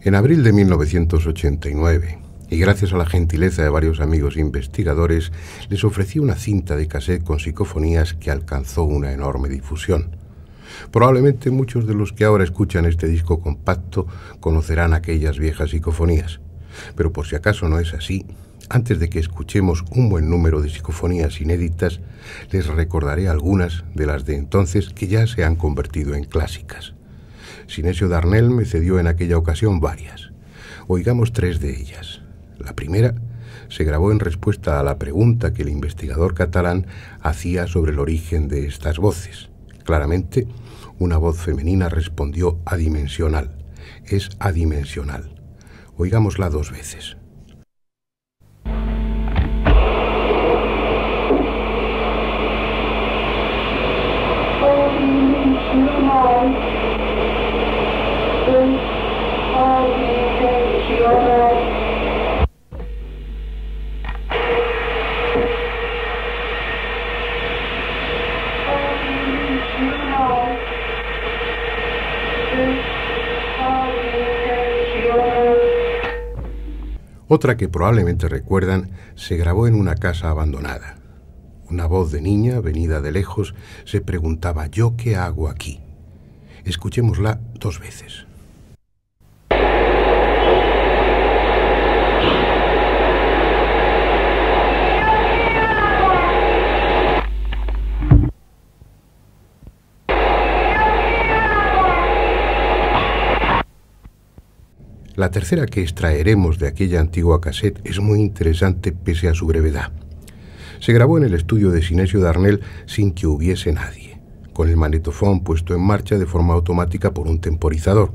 En abril de 1989, y gracias a la gentileza de varios amigos investigadores, les ofrecí una cinta de cassette con psicofonías que alcanzó una enorme difusión. Probablemente muchos de los que ahora escuchan este disco compacto conocerán aquellas viejas psicofonías, pero por si acaso no es así, antes de que escuchemos un buen número de psicofonías inéditas, les recordaré algunas de las de entonces que ya se han convertido en clásicas. Sinesio Darnell me cedió en aquella ocasión varias. Oigamos 3 de ellas. La primera se grabó en respuesta a la pregunta que el investigador catalán hacía sobre el origen de estas voces. Claramente, una voz femenina respondió adimensional. Es adimensional. Oigámosla 2 veces. Otra que probablemente recuerdan se grabó en una casa abandonada. Una voz de niña, venida de lejos, se preguntaba: ¿yo qué hago aquí? Escuchémosla 2 veces. La tercera que extraeremos de aquella antigua cassette es muy interesante pese a su brevedad. Se grabó en el estudio de Sinesio Darnell sin que hubiese nadie, con el magnetofón puesto en marcha de forma automática por un temporizador.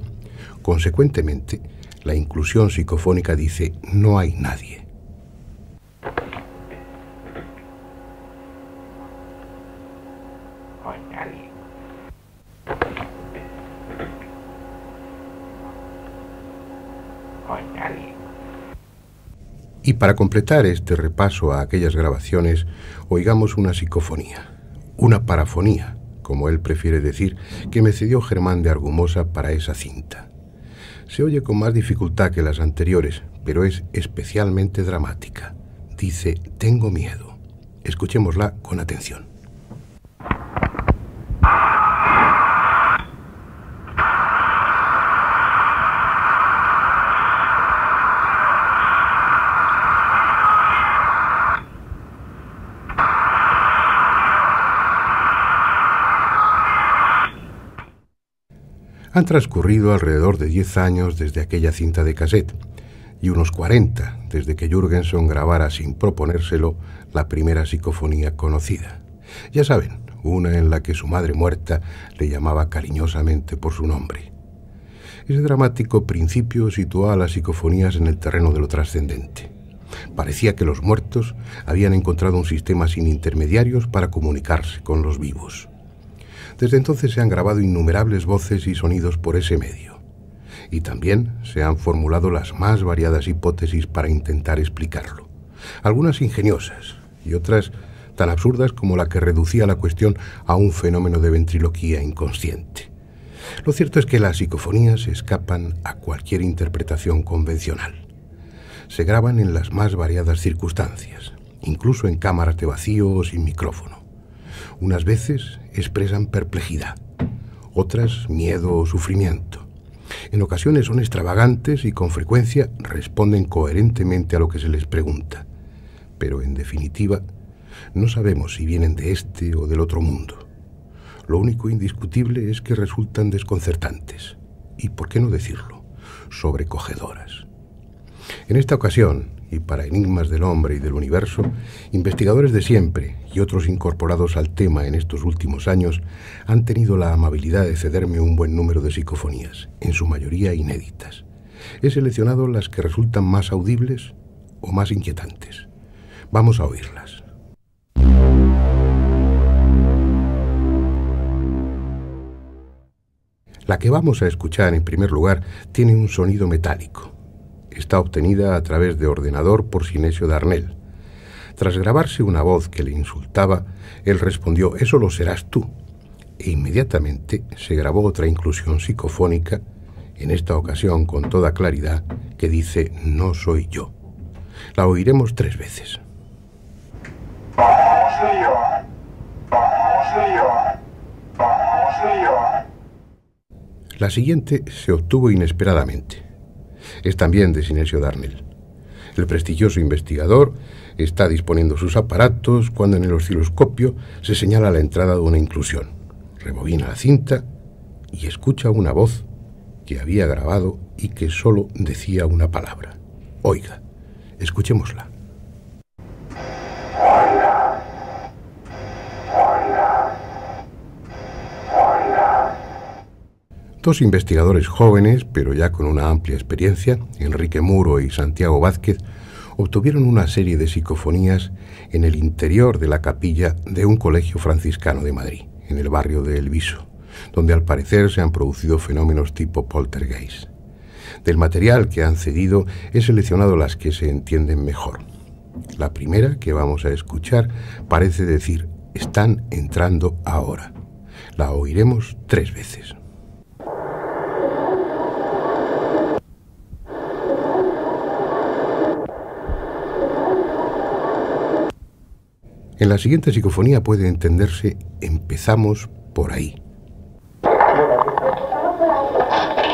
Consecuentemente, la inclusión psicofónica dice: no hay nadie. Y para completar este repaso a aquellas grabaciones, oigamos una psicofonía, una parafonía, como él prefiere decir, que me cedió Germán de Argumosa para esa cinta. Se oye con más dificultad que las anteriores, pero es especialmente dramática. Dice: tengo miedo. Escuchémosla con atención. Han transcurrido alrededor de 10 años desde aquella cinta de cassette y unos 40 desde que Jürgenson grabara sin proponérselo la primera psicofonía conocida. Ya saben, una en la que su madre muerta le llamaba cariñosamente por su nombre. Ese dramático principio situó a las psicofonías en el terreno de lo trascendente. Parecía que los muertos habían encontrado un sistema sin intermediarios para comunicarse con los vivos. Desde entonces se han grabado innumerables voces y sonidos por ese medio. Y también se han formulado las más variadas hipótesis para intentar explicarlo. Algunas ingeniosas y otras tan absurdas como la que reducía la cuestión a un fenómeno de ventriloquía inconsciente. Lo cierto es que las psicofonías escapan a cualquier interpretación convencional. Se graban en las más variadas circunstancias, incluso en cámaras de vacío o sin micrófono. Unas veces expresan perplejidad, otras miedo o sufrimiento. En ocasiones son extravagantes y con frecuencia responden coherentemente a lo que se les pregunta. Pero en definitiva, no sabemos si vienen de este o del otro mundo. Lo único indiscutible es que resultan desconcertantes y, por qué no decirlo, sobrecogedoras. En esta ocasión, y para enigmas del hombre y del universo, investigadores de siempre y otros incorporados al tema en estos últimos años han tenido la amabilidad de cederme un buen número de psicofonías, en su mayoría inéditas. He seleccionado las que resultan más audibles o más inquietantes. Vamos a oírlas. La que vamos a escuchar en primer lugar tiene un sonido metálico. Está obtenida a través de ordenador por Sinesio Darnell. Tras grabarse una voz que le insultaba, él respondió: «Eso lo serás tú». E inmediatamente se grabó otra inclusión psicofónica en esta ocasión con toda claridad, que dice no soy yo. La oiremos 3 veces. La siguiente se obtuvo inesperadamente. Es también de Sinesio Darnell. El prestigioso investigador está disponiendo sus aparatos cuando en el osciloscopio se señala la entrada de una inclusión. Rebobina la cinta y escucha una voz que había grabado y que solo decía una palabra. Oiga, escuchémosla. Dos investigadores jóvenes, pero ya con una amplia experiencia, Enrique Muro y Santiago Vázquez, obtuvieron una serie de psicofonías en el interior de la capilla de un colegio franciscano de Madrid, en el barrio de El Viso, donde al parecer se han producido fenómenos tipo poltergeist. Del material que han cedido he seleccionado las que se entienden mejor. La primera, que vamos a escuchar, parece decir, están entrando ahora. La oiremos 3 veces. En la siguiente psicofonía puede entenderse, empezamos por ahí.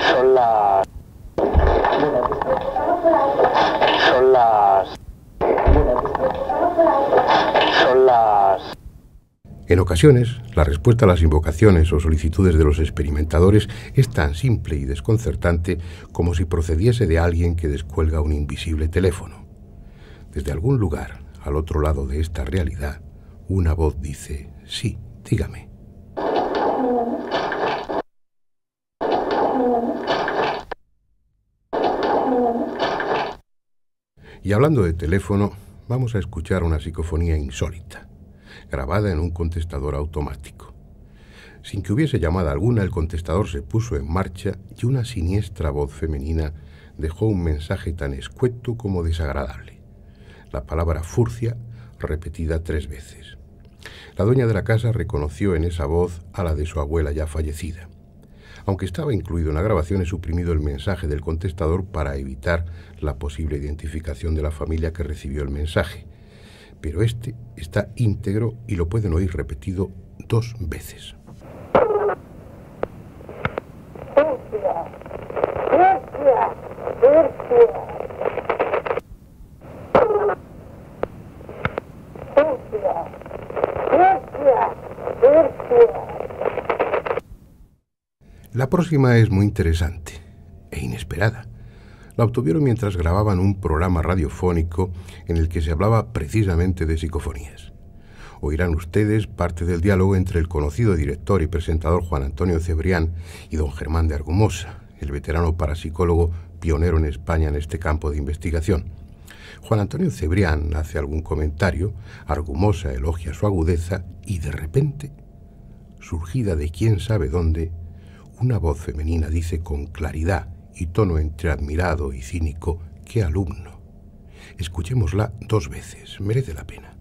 Son las. En ocasiones, la respuesta a las invocaciones o solicitudes de los experimentadores es tan simple y desconcertante como si procediese de alguien que descuelga un invisible teléfono. Desde algún lugar, al otro lado de esta realidad, una voz dice, sí, dígame. Y hablando de teléfono, vamos a escuchar una psicofonía insólita, grabada en un contestador automático. Sin que hubiese llamada alguna, el contestador se puso en marcha y una siniestra voz femenina dejó un mensaje tan escueto como desagradable. La palabra furcia repetida 3 veces. La dueña de la casa reconoció en esa voz a la de su abuela ya fallecida. Aunque estaba incluido en la grabación, he suprimido el mensaje del contestador para evitar la posible identificación de la familia que recibió el mensaje. Pero este está íntegro y lo pueden oír repetido 2 veces. La próxima es muy interesante e inesperada. La obtuvieron mientras grababan un programa radiofónico en el que se hablaba precisamente de psicofonías. Oirán ustedes parte del diálogo entre el conocido director y presentador Juan Antonio Cebrián y don Germán de Argumosa, el veterano parapsicólogo pionero en España en este campo de investigación. Juan Antonio Cebrián hace algún comentario, Argumosa elogia su agudeza y de repente, surgida de quién sabe dónde, una voz femenina dice con claridad y tono entre admirado y cínico, ¡qué alumno! Escuchémosla 2 veces, merece la pena.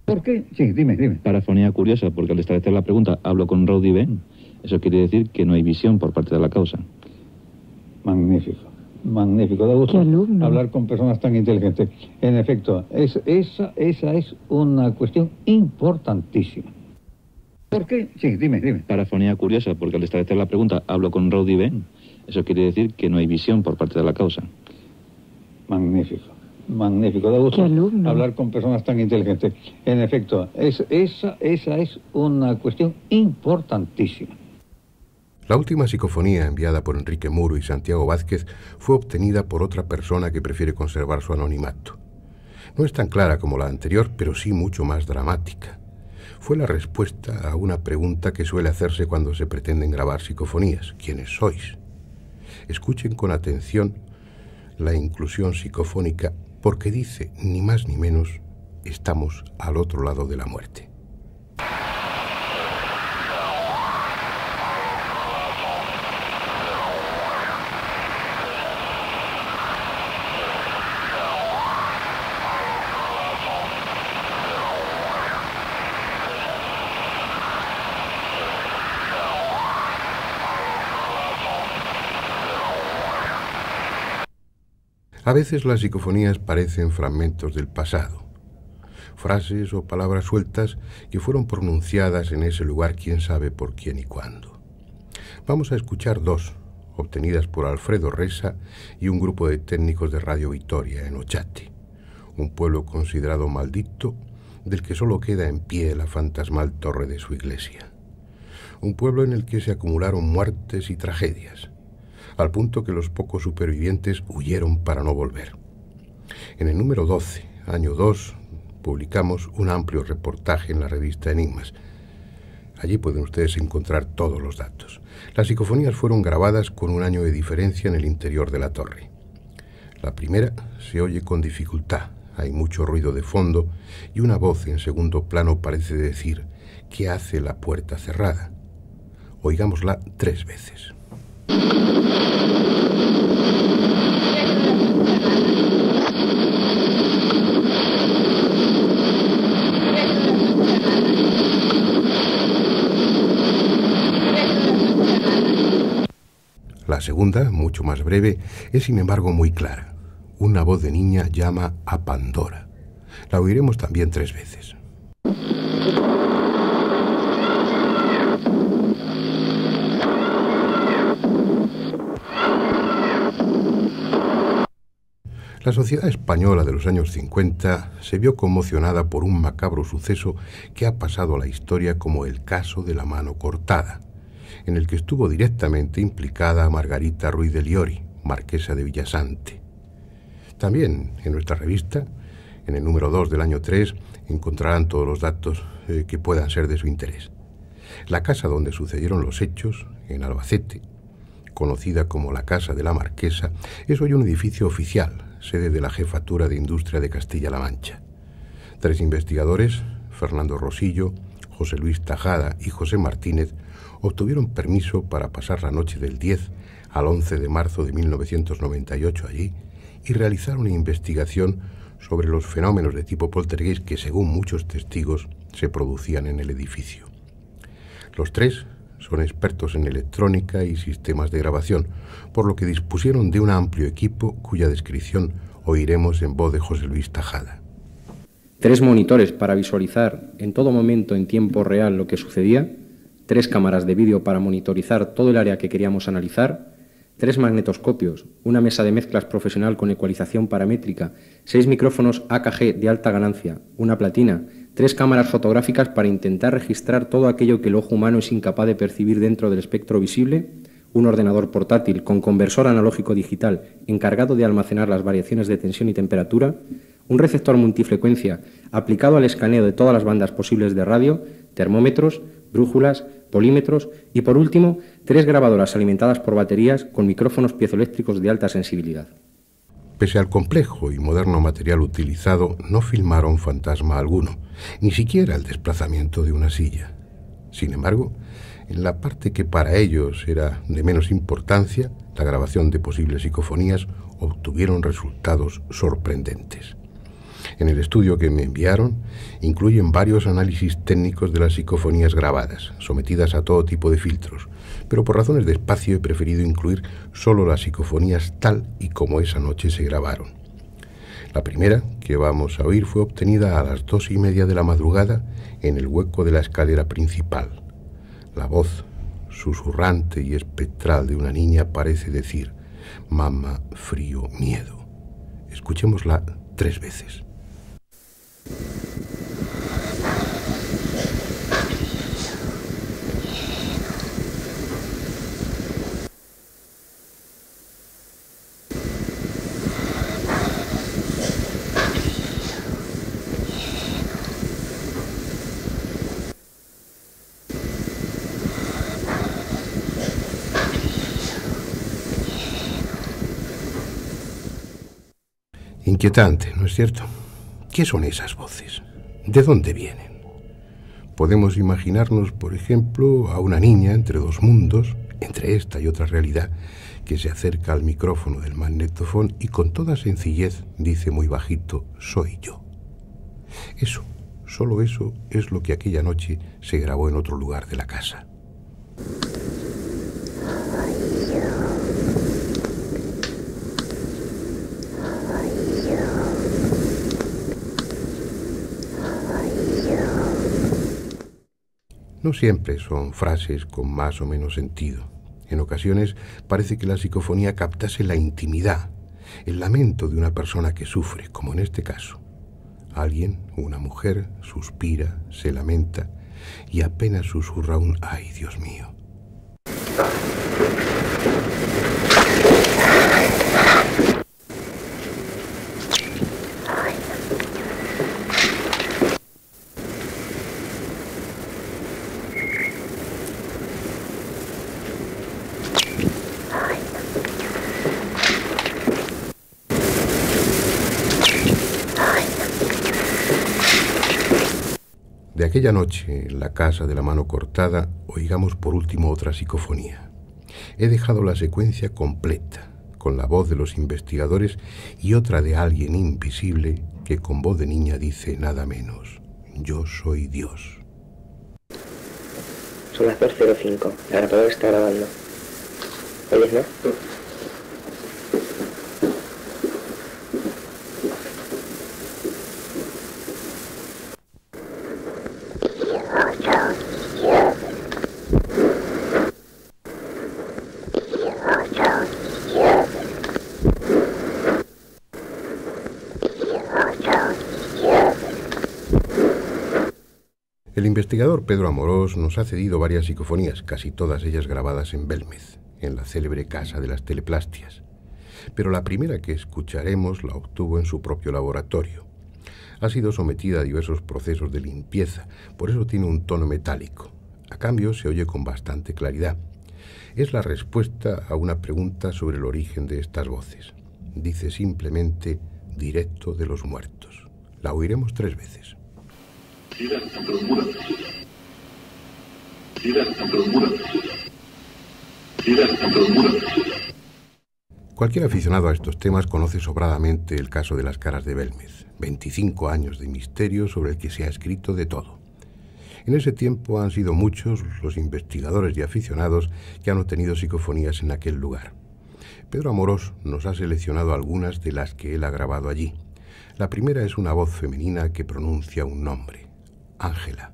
¿Por qué? Sí, dime. Parafonía curiosa, porque al establecer la pregunta, hablo con Rowdy Ben. Eso quiere decir que no hay visión por parte de la causa. Magnífico. Da gusto hablar con personas tan inteligentes. En efecto, esa es una cuestión importantísima. ¿Por qué? Sí, dime. Parafonía curiosa, porque al establecer la pregunta, hablo con Rowdy Ben. Eso quiere decir que no hay visión por parte de la causa. Magnífico. Da gusto hablar con personas tan inteligentes. En efecto, esa es una cuestión importantísima. La última psicofonía enviada por Enrique Muro y Santiago Vázquez fue obtenida por otra persona que prefiere conservar su anonimato. No es tan clara como la anterior, pero sí mucho más dramática. Fue la respuesta a una pregunta que suele hacerse cuando se pretenden grabar psicofonías. ¿Quiénes sois? Escuchen con atención la inclusión psicofónica porque dice, ni más ni menos, estamos al otro lado de la muerte. A veces las psicofonías parecen fragmentos del pasado, frases o palabras sueltas que fueron pronunciadas en ese lugar quién sabe por quién y cuándo. Vamos a escuchar dos, obtenidas por Alfredo Resa y un grupo de técnicos de Radio Victoria en Ochate, un pueblo considerado maldito, del que solo queda en pie la fantasmal torre de su iglesia. Un pueblo en el que se acumularon muertes y tragedias, al punto que los pocos supervivientes huyeron para no volver. En el número 12, año 2, publicamos un amplio reportaje en la revista Enigmas. Allí pueden ustedes encontrar todos los datos. Las psicofonías fueron grabadas con un año de diferencia en el interior de la torre. La primera se oye con dificultad, hay mucho ruido de fondo y una voz en segundo plano parece decir: ¿qué hace la puerta cerrada? Oigámosla 3 veces. La segunda, mucho más breve, es sin embargo muy clara. Una voz de niña llama a Pandora. La oiremos también 3 veces. La sociedad española de los años 50 se vio conmocionada por un macabro suceso que ha pasado a la historia como el caso de la mano cortada, en el que estuvo directamente implicada Margarita Ruiz de Liori, marquesa de Villasante. También en nuestra revista, en el número 2 del año 3, encontrarán todos los datos que puedan ser de su interés. La casa donde sucedieron los hechos, en Albacete, conocida como la Casa de la Marquesa, es hoy un edificio oficial, sede de la Jefatura de Industria de Castilla-La Mancha. 3 investigadores, Fernando Rosillo, José Luis Tajada y José Martínez, obtuvieron permiso para pasar la noche del 10 al 11 de marzo de 1998 allí y realizar una investigación sobre los fenómenos de tipo poltergeist que, según muchos testigos, se producían en el edificio. Los 3 son expertos en electrónica y sistemas de grabación, por lo que dispusieron de un amplio equipo cuya descripción oiremos en voz de José Luis Tajada. 3 monitores para visualizar en todo momento en tiempo real lo que sucedía, 3 cámaras de vídeo para monitorizar todo el área que queríamos analizar, 3 magnetoscopios, una mesa de mezclas profesional con ecualización paramétrica, 6 micrófonos AKG de alta ganancia, una platina, 3 cámaras fotográficas para intentar registrar todo aquello que el ojo humano es incapaz de percibir dentro del espectro visible, un ordenador portátil con conversor analógico digital encargado de almacenar las variaciones de tensión y temperatura, un receptor multifrecuencia aplicado al escaneo de todas las bandas posibles de radio, termómetros, brújulas, polímetros y, por último, 3 grabadoras alimentadas por baterías con micrófonos piezoeléctricos de alta sensibilidad. Pese al complejo y moderno material utilizado, no filmaron fantasma alguno, ni siquiera el desplazamiento de una silla. Sin embargo, en la parte que para ellos era de menos importancia, la grabación de posibles psicofonías, obtuvieron resultados sorprendentes. En el estudio que me enviaron, incluyen varios análisis técnicos de las psicofonías grabadas, sometidas a todo tipo de filtros, pero por razones de espacio he preferido incluir solo las psicofonías tal y como esa noche se grabaron. La primera, que vamos a oír, fue obtenida a las 2:30 de la madrugada en el hueco de la escalera principal. La voz, susurrante y espectral de una niña, parece decir: mamá, frío, miedo. Escuchémosla 3 veces. Inquietante, ¿no es cierto? ¿Qué son esas voces? ¿De dónde vienen? Podemos imaginarnos, por ejemplo, a una niña entre 2 mundos, entre esta y otra realidad, que se acerca al micrófono del magnetofón y con toda sencillez dice muy bajito: soy yo. Eso, solo eso, es lo que aquella noche se grabó en otro lugar de la casa. No siempre son frases con más o menos sentido. En ocasiones parece que la psicofonía captase la intimidad, el lamento de una persona que sufre, como en este caso. Alguien, una mujer, suspira, se lamenta y apenas susurra un «ay, Dios mío». De aquella noche, en la casa de la mano cortada, oigamos por último otra psicofonía. He dejado la secuencia completa, con la voz de los investigadores y otra de alguien invisible que con voz de niña dice nada menos: yo soy Dios. Son las 2:05. La grabadora está grabando. ¿Oyes, no? El investigador Pedro Amorós nos ha cedido varias psicofonías, casi todas ellas grabadas en Belmez, en la célebre Casa de las Teleplastias. Pero la primera que escucharemos la obtuvo en su propio laboratorio. Ha sido sometida a diversos procesos de limpieza, por eso tiene un tono metálico. A cambio, se oye con bastante claridad. Es la respuesta a una pregunta sobre el origen de estas voces. Dice simplemente «directo de los muertos». La oiremos 3 veces. Cualquier aficionado a estos temas conoce sobradamente el caso de las caras de Belmez. 25 años de misterio sobre el que se ha escrito de todo. En ese tiempo han sido muchos los investigadores y aficionados que han obtenido psicofonías en aquel lugar. Pedro Amorós nos ha seleccionado algunas de las que él ha grabado allí. La primera es una voz femenina que pronuncia un nombre: Ángela.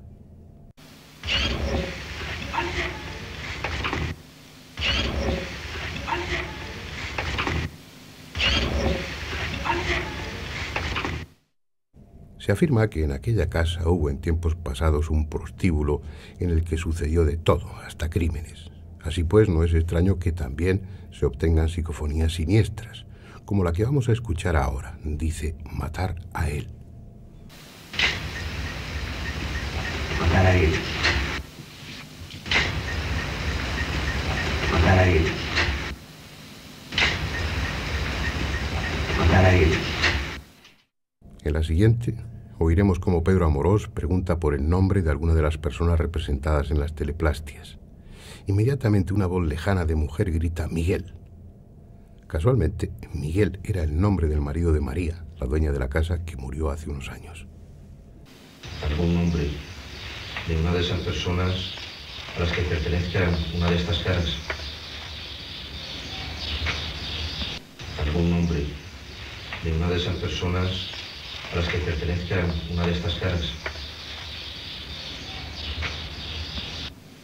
Se afirma que en aquella casa hubo en tiempos pasados un prostíbulo en el que sucedió de todo, hasta crímenes. Así pues, no es extraño que también se obtengan psicofonías siniestras, como la que vamos a escuchar ahora. Dice «matar a él». Matar a él. Matar a él. Matar a él. En la siguiente, oiremos cómo Pedro Amorós pregunta por el nombre de alguna de las personas representadas en las teleplastias. Inmediatamente una voz lejana de mujer grita «Miguel». Casualmente, Miguel era el nombre del marido de María, la dueña de la casa, que murió hace unos años. ¿Algún nombre de una de esas personas a las que pertenezca una de estas caras? ¿Algún nombre de una de esas personas a las que pertenezca una de estas caras?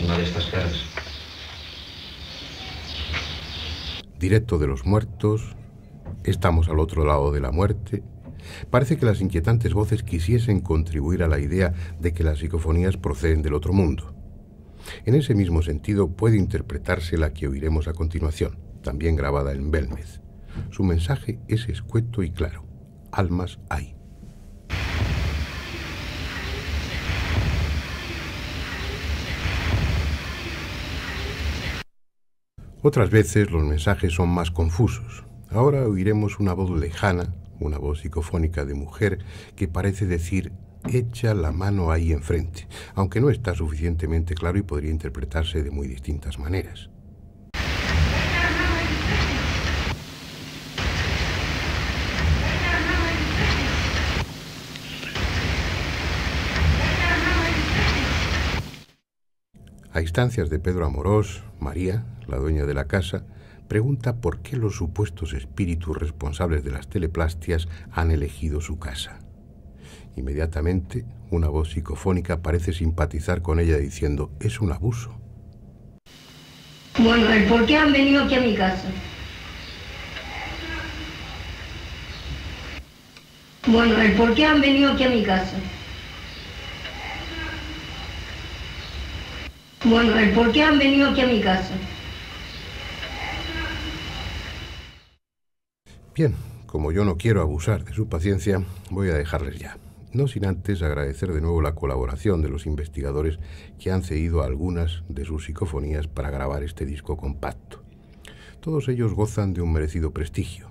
Una de estas caras. Directo de los muertos, estamos al otro lado de la muerte. Parece que las inquietantes voces quisiesen contribuir a la idea de que las psicofonías proceden del otro mundo. En ese mismo sentido puede interpretarse la que oiremos a continuación, también grabada en Belmez. Su mensaje es escueto y claro: almas hay. Otras veces los mensajes son más confusos. Ahora oiremos una voz lejana, una voz psicofónica de mujer que parece decir «echa la mano ahí enfrente», aunque no está suficientemente claro y podría interpretarse de muy distintas maneras. A instancias de Pedro Amorós, María, la dueña de la casa, pregunta por qué los supuestos espíritus responsables de las teleplastias han elegido su casa. Inmediatamente, una voz psicofónica parece simpatizar con ella diciendo: es un abuso. Bueno, ¿por qué han venido aquí a mi casa? Bueno, ¿por qué han venido aquí a mi casa? Bueno, ¿por qué han venido aquí a mi casa? Bien, como yo no quiero abusar de su paciencia, voy a dejarles ya. No sin antes agradecer de nuevo la colaboración de los investigadores que han cedido algunas de sus psicofonías para grabar este disco compacto. Todos ellos gozan de un merecido prestigio,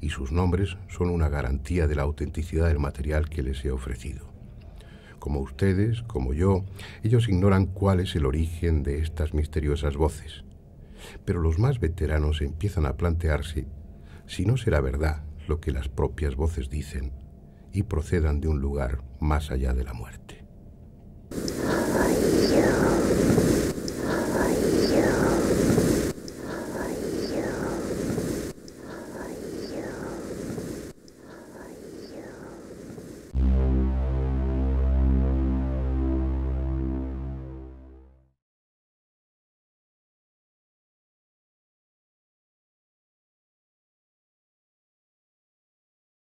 y sus nombres son una garantía de la autenticidad del material que les he ofrecido. Como ustedes, como yo, ellos ignoran cuál es el origen de estas misteriosas voces. Pero los más veteranos empiezan a plantearse si no será verdad lo que las propias voces dicen y procedan de un lugar más allá de la muerte.